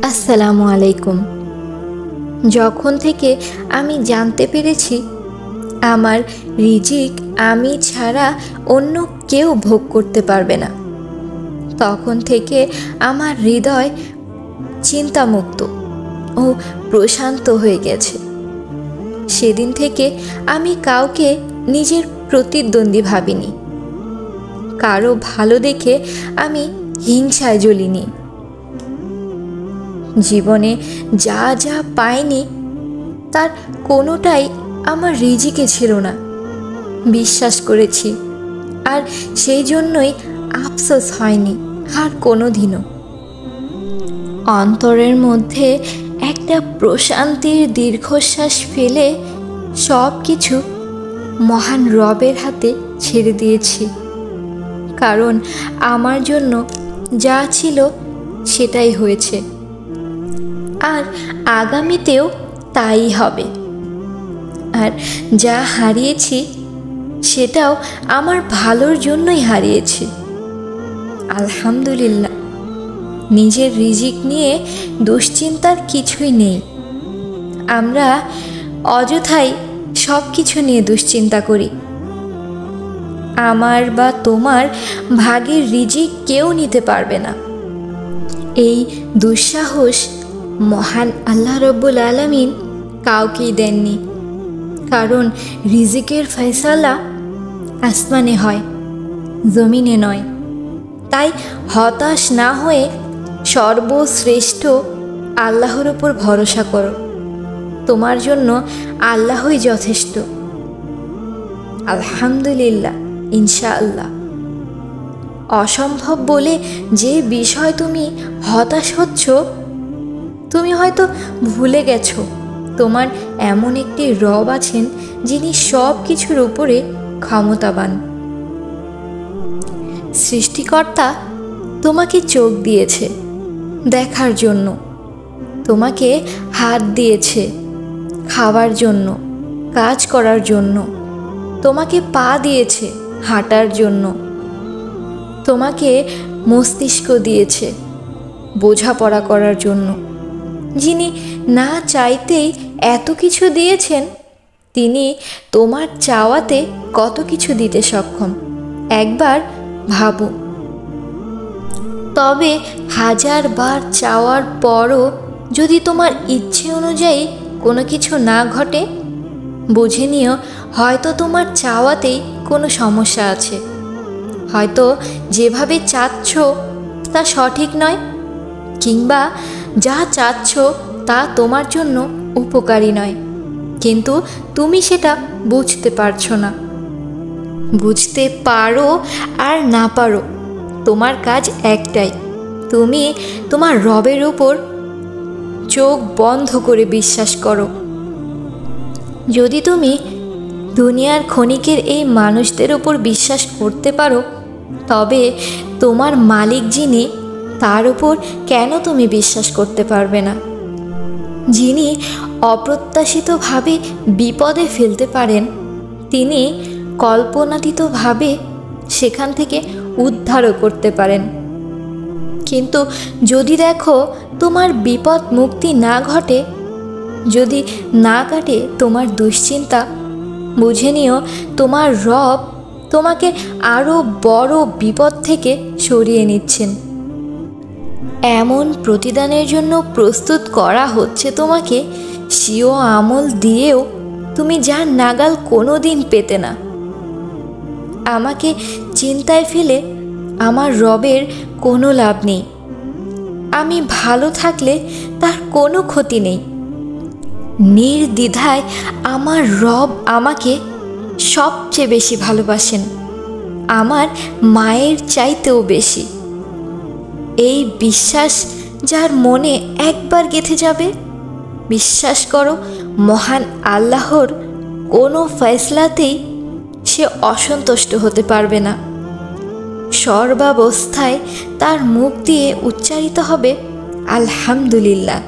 আসসালামু আলাইকুম। যখন থেকে আমি জানতে পেরেছি আমার রিজিক আমি ছাড়া অন্য কেউ ভোগ করতে পারবে না, তখন থেকে আমার হৃদয় চিন্তামুক্ত ও প্রশান্ত হয়ে গেছে। সেদিন থেকে আমি কাউকে নিজের প্রতিদ্বন্দ্বী ভাবিনি, কারো ভালো দেখে আমি হিংসায় জ্বলিনি। জীবনে যা যা পাইনি তার কোনোটাই আমার রিজিকে ছিল না, বিশ্বাস করেছি, আর সেই জন্যই আফসোস হয়নি আর কোনো দিনও। অন্তরের মধ্যে একটা প্রশান্তির দীর্ঘশ্বাস ফেলে সব কিছু মহান রবের হাতে ছেড়ে দিয়েছি, কারণ আমার জন্য যা ছিল সেটাই হয়েছে, আর আগামীতেও তাই হবে। আর যা হারিয়েছি সেটাও আমার ভালোর জন্যই হারিয়েছি। আলহামদুলিল্লাহ, নিজের রিজিক নিয়ে দুশ্চিন্তার কিছুই নেই। আমরা অযথাই সব কিছু নিয়ে দুশ্চিন্তা করি। আমার বা তোমার ভাগের রিজিক কেউ নিতে পারবে না, এই দুঃসাহস মহান আল্লাহ রব্বুল আলামিন কাউকেই দেননি, কারণ রিজিকের ফয়সালা আসমানে হয়, জমিনে নয়। তাই হতাশ না হয়ে সর্বশ্রেষ্ঠ আল্লাহর উপর ভরসা করো, তোমার জন্য আল্লাহই যথেষ্ট। আলহামদুলিল্লাহ, ইনশাআল্লাহ। অসম্ভব বলে যে বিষয় তুমি হতাশ হচ্ছ, তুমি হয়তো ভুলে গেছো তোমার এমন একটি রব আছেন যিনি সব কিছুর উপরে ক্ষমতাবান। সৃষ্টিকর্তা তোমাকে চোখ দিয়েছে দেখার জন্য, তোমাকে হাত দিয়েছে খাওয়ার জন্য, কাজ করার জন্য, তোমাকে পা দিয়েছে হাঁটার জন্য, তোমাকে মস্তিষ্ক দিয়েছে বোঝাপড়া করার জন্য। যিনি না চাইতেই এত কিছু দিয়েছেন, তিনি তোমার চাওয়াতে কত কিছু দিতে সক্ষম একবার ভাবো। তবে 1000 বার চাওয়ার পরও যদি তোমার ইচ্ছে অনুযায়ী কোনো কিছু না ঘটে, বুঝে নিও হয়তো তোমার চাওয়াতেই কোনো সমস্যা আছে, হয়তো যেভাবে চাচ্ছ তা সঠিক নয়, কিংবা যা চাচ্ছ তা তোমার জন্য উপকারী নয়, কিন্তু তুমি সেটা বুঝতে পারছো না। বুঝতে পারো আর না পারো, তোমার কাজ একটাই, তুমি তোমার রবের উপর চোখ বন্ধ করে বিশ্বাস করো। যদি তুমি দুনিয়ার ক্ষণিকের এই মানুষদের উপর বিশ্বাস করতে পারো, তবে তোমার মালিক যিনি, তার উপর কেন তুমি বিশ্বাস করতে পারবে না? যিনি অপ্রত্যাশিতভাবে বিপদে ফেলতে পারেন, তিনি কল্পনাতীতভাবে সেখান থেকে উদ্ধারও করতে পারেন। কিন্তু যদি দেখো তোমার বিপদ মুক্তি না ঘটে, যদি না কাটে তোমার দুশ্চিন্তা, বুঝে নিও তোমার রব তোমাকে আরও বড় বিপদ থেকে সরিয়ে নিচ্ছেন। এমন প্রতিদানের জন্য প্রস্তুত করা হচ্ছে তোমাকে, স্বীয় আমল দিয়েও তুমি যার নাগাল কোনো দিন পেতে না। আমাকে চিন্তায় ফেলে আমার রবের কোনো লাভ নেই। আমি ভালো থাকলে তার কোনো ক্ষতি নেই। নির্দ্বিধায় আমার রব আমাকে সবচেয়ে বেশি ভালোবাসেন, আমার মায়ের চাইতেও বেশি। এই বিশ্বাস যার মনে একবার গেঁথে যাবে, বিশ্বাস করো মহান আল্লাহর কোনো ফয়সলাতেই সে অসন্তুষ্ট হতে পারবে না। সর্বাবস্থায় তার মুখ দিয়ে উচ্চারিত হবে আলহামদুলিল্লাহ।